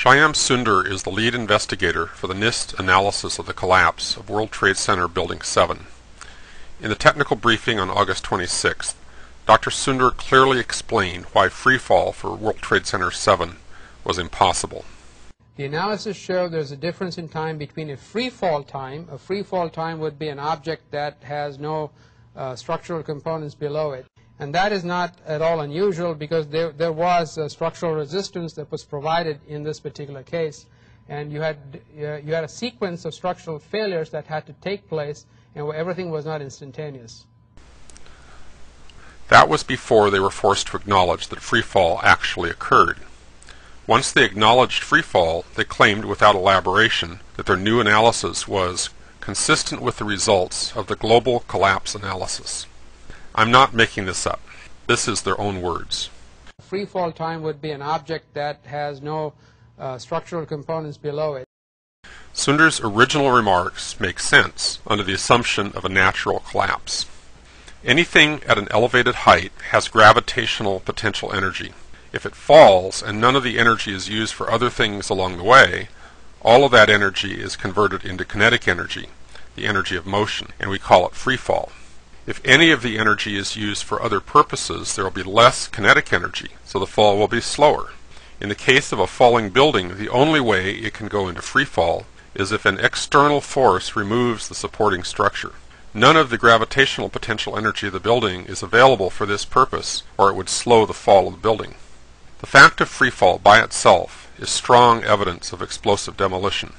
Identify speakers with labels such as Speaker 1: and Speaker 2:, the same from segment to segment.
Speaker 1: Shyam Sunder is the lead investigator for the NIST analysis of the collapse of World Trade Center Building 7. In the technical briefing on August 26th, Dr. Sunder clearly explained why freefall for World Trade Center 7 was impossible.
Speaker 2: The analysis showed there's a difference in time between a freefall time. A freefall time would be an object that has no structural components below it. And that is not at all unusual because there was structural resistance that was provided in this particular case. And you had a sequence of structural failures that had to take place, and where everything was not instantaneous.
Speaker 1: That was before they were forced to acknowledge that freefall actually occurred. Once they acknowledged freefall, they claimed without elaboration that their new analysis was consistent with the results of the global collapse analysis. I'm not making this up. This is their own words.
Speaker 2: Freefall time would be an object that has no structural components below it.
Speaker 1: Sunder's original remarks make sense under the assumption of a natural collapse. Anything at an elevated height has gravitational potential energy. If it falls and none of the energy is used for other things along the way, all of that energy is converted into kinetic energy, the energy of motion, and we call it freefall. If any of the energy is used for other purposes, there will be less kinetic energy, so the fall will be slower. In the case of a falling building, the only way it can go into freefall is if an external force removes the supporting structure. None of the gravitational potential energy of the building is available for this purpose, or it would slow the fall of the building. The fact of freefall by itself is strong evidence of explosive demolition,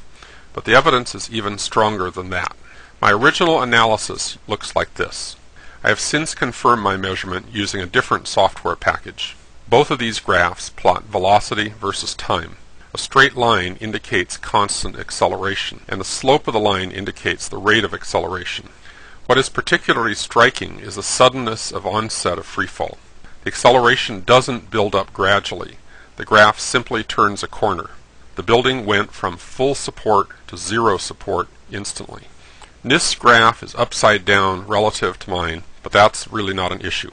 Speaker 1: but the evidence is even stronger than that. My original analysis looks like this. I have since confirmed my measurement using a different software package. Both of these graphs plot velocity versus time. A straight line indicates constant acceleration, and the slope of the line indicates the rate of acceleration. What is particularly striking is the suddenness of onset of freefall. The acceleration doesn't build up gradually. The graph simply turns a corner. The building went from full support to zero support instantly. NIST's graph is upside down relative to mine, but that's really not an issue.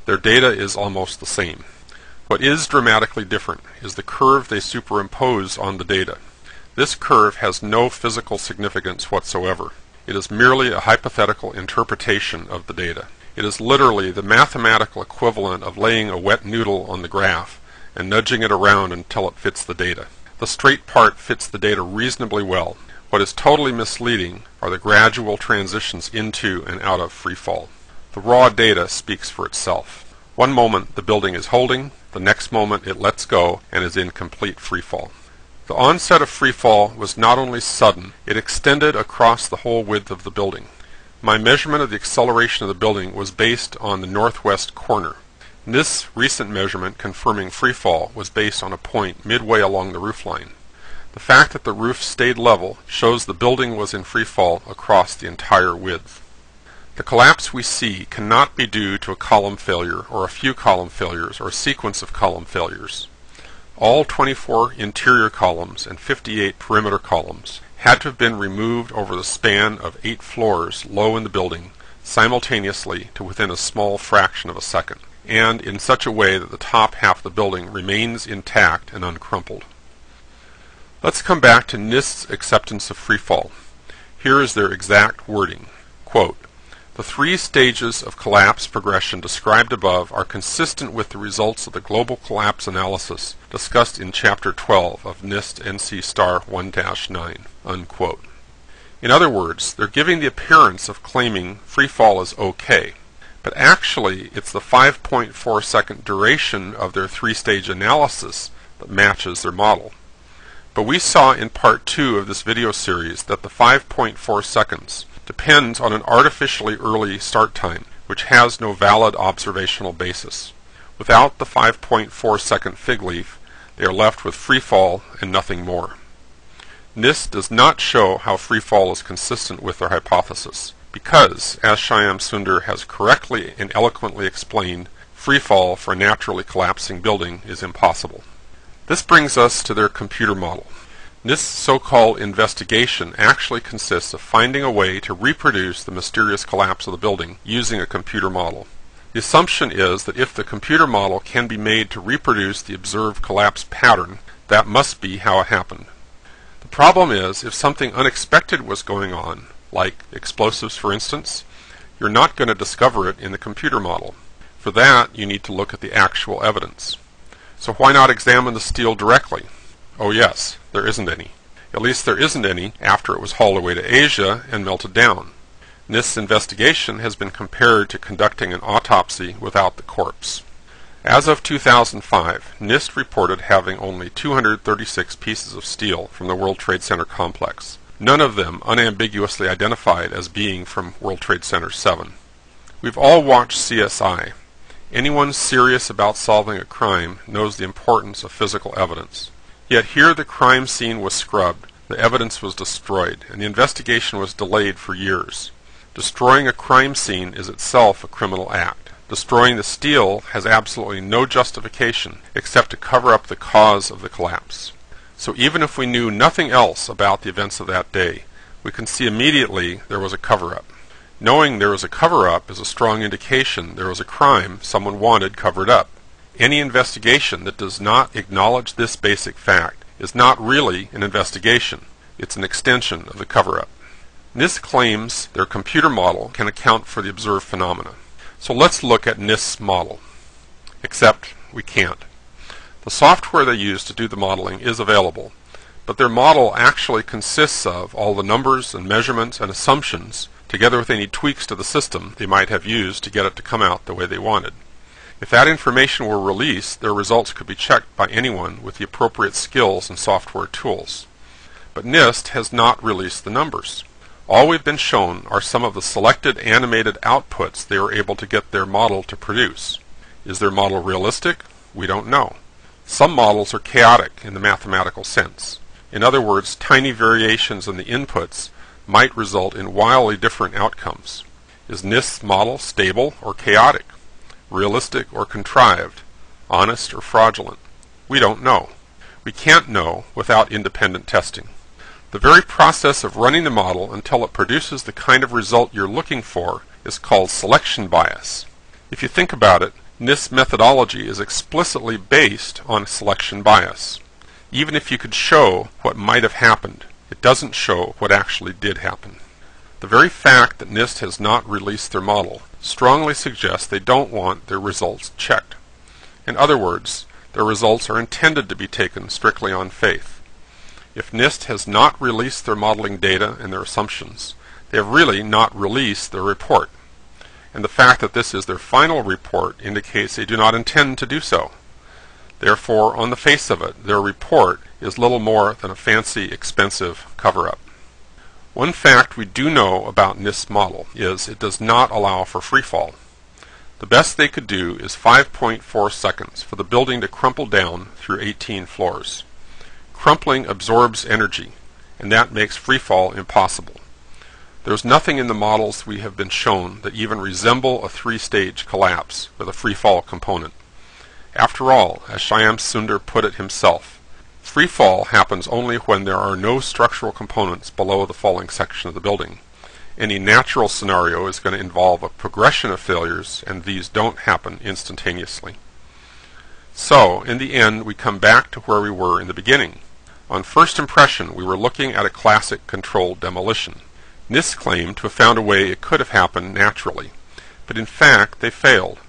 Speaker 1: Their data is almost the same. What is dramatically different is the curve they superimpose on the data. This curve has no physical significance whatsoever. It is merely a hypothetical interpretation of the data. It is literally the mathematical equivalent of laying a wet noodle on the graph and nudging it around until it fits the data. The straight part fits the data reasonably well. What is totally misleading are the gradual transitions into and out of freefall. The raw data speaks for itself. One moment the building is holding, the next moment it lets go and is in complete freefall. The onset of freefall was not only sudden, it extended across the whole width of the building. My measurement of the acceleration of the building was based on the northwest corner. This recent measurement confirming freefall was based on a point midway along the roofline. The fact that the roof stayed level shows the building was in freefall across the entire width. The collapse we see cannot be due to a column failure or a few column failures or a sequence of column failures. All 24 interior columns and 58 perimeter columns had to have been removed over the span of 8 floors low in the building simultaneously to within a small fraction of a second, and in such a way that the top half of the building remains intact and uncrumpled. Let's come back to NIST's acceptance of freefall. Here is their exact wording. Quote, "The 3 stages of collapse progression described above are consistent with the results of the global collapse analysis discussed in Chapter 12 of NIST NC Star 1-9. Unquote. In other words, they're giving the appearance of claiming freefall is okay, but actually it's the 5.4 second duration of their 3-stage analysis that matches their model. But we saw in part 2 of this video series that the 5.4 seconds depends on an artificially early start time, which has no valid observational basis. Without the 5.4 second fig leaf, they are left with freefall and nothing more. NIST does not show how freefall is consistent with their hypothesis, because, as Shyam Sunder has correctly and eloquently explained, freefall for a naturally collapsing building is impossible. This brings us to their computer model. NIST's so-called investigation actually consists of finding a way to reproduce the mysterious collapse of the building using a computer model. The assumption is that if the computer model can be made to reproduce the observed collapse pattern, That must be how it happened. The problem is, if something unexpected was going on, like explosives for instance, you're not going to discover it in the computer model. For that, you need to look at the actual evidence. So why not examine the steel directly? Oh yes, there isn't any. At least there isn't any after it was hauled away to Asia and melted down. NIST's investigation has been compared to conducting an autopsy without the corpse. As of 2005, NIST reported having only 236 pieces of steel from the World Trade Center complex, none of them unambiguously identified as being from World Trade Center 7. We've all watched CSI. Anyone serious about solving a crime knows the importance of physical evidence. Yet here the crime scene was scrubbed, the evidence was destroyed, and the investigation was delayed for years. Destroying a crime scene is itself a criminal act. Destroying the steel has absolutely no justification except to cover up the cause of the collapse. So even if we knew nothing else about the events of that day, we can see immediately there was a cover-up. Knowing there was a cover-up is a strong indication there was a crime someone wanted covered up. Any investigation that does not acknowledge this basic fact is not really an investigation. It's an extension of the cover-up. NIST claims their computer model can account for the observed phenomena. So let's look at NIST's model. Except we can't. The software they use to do the modeling is available, but their model actually consists of all the numbers and measurements and assumptions together with any tweaks to the system they might have used to get it to come out the way they wanted. If that information were released, their results could be checked by anyone with the appropriate skills and software tools. But NIST has not released the numbers. All we've been shown are some of the selected animated outputs they were able to get their model to produce. Is their model realistic? We don't know. Some models are chaotic in the mathematical sense. In other words, tiny variations in the inputs might result in wildly different outcomes. Is NIST's model stable or chaotic? Realistic or contrived? Honest or fraudulent? We don't know. We can't know without independent testing. The very process of running the model until it produces the kind of result you're looking for is called selection bias. If you think about it, NIST's methodology is explicitly based on selection bias. Even if you could show what might have happened, it doesn't show what actually did happen. The very fact that NIST has not released their model strongly suggests they don't want their results checked. In other words, their results are intended to be taken strictly on faith. If NIST has not released their modeling data and their assumptions, they have really not released their report. And the fact that this is their final report indicates they do not intend to do so. Therefore, on the face of it, their report is little more than a fancy, expensive cover-up. One fact we do know about NIST's model is it does not allow for freefall. The best they could do is 5.4 seconds for the building to crumple down through 18 floors. Crumpling absorbs energy, and that makes freefall impossible. There's nothing in the models we have been shown that even resemble a three-stage collapse with a freefall component. After all, as Shyam Sundar put it himself, freefall happens only when there are no structural components below the falling section of the building. Any natural scenario is going to involve a progression of failures, and these don't happen instantaneously. So, in the end, we come back to where we were in the beginning. On first impression, we were looking at a classic controlled demolition. NIST claimed to have found a way it could have happened naturally, but in fact they failed.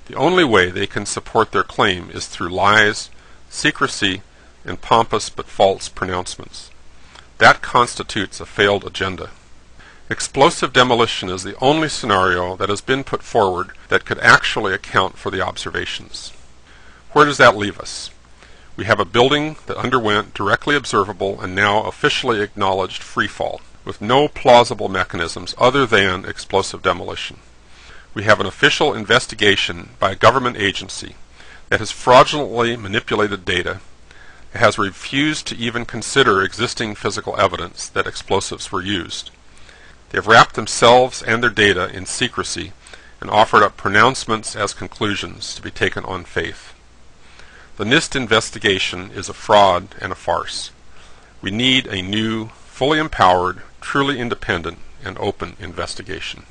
Speaker 1: The only way they can support their claim is through lies, secrecy, and pompous but false pronouncements. That constitutes a failed agenda. Explosive demolition is the only scenario that has been put forward that could actually account for the observations. Where does that leave us? We have a building that underwent directly observable and now officially acknowledged freefall, with no plausible mechanisms other than explosive demolition. We have an official investigation by a government agency that has fraudulently manipulated data, has refused to even consider existing physical evidence that explosives were used. They have wrapped themselves and their data in secrecy and offered up pronouncements as conclusions to be taken on faith. The NIST investigation is a fraud and a farce. We need a new, fully empowered, truly independent, and open investigation.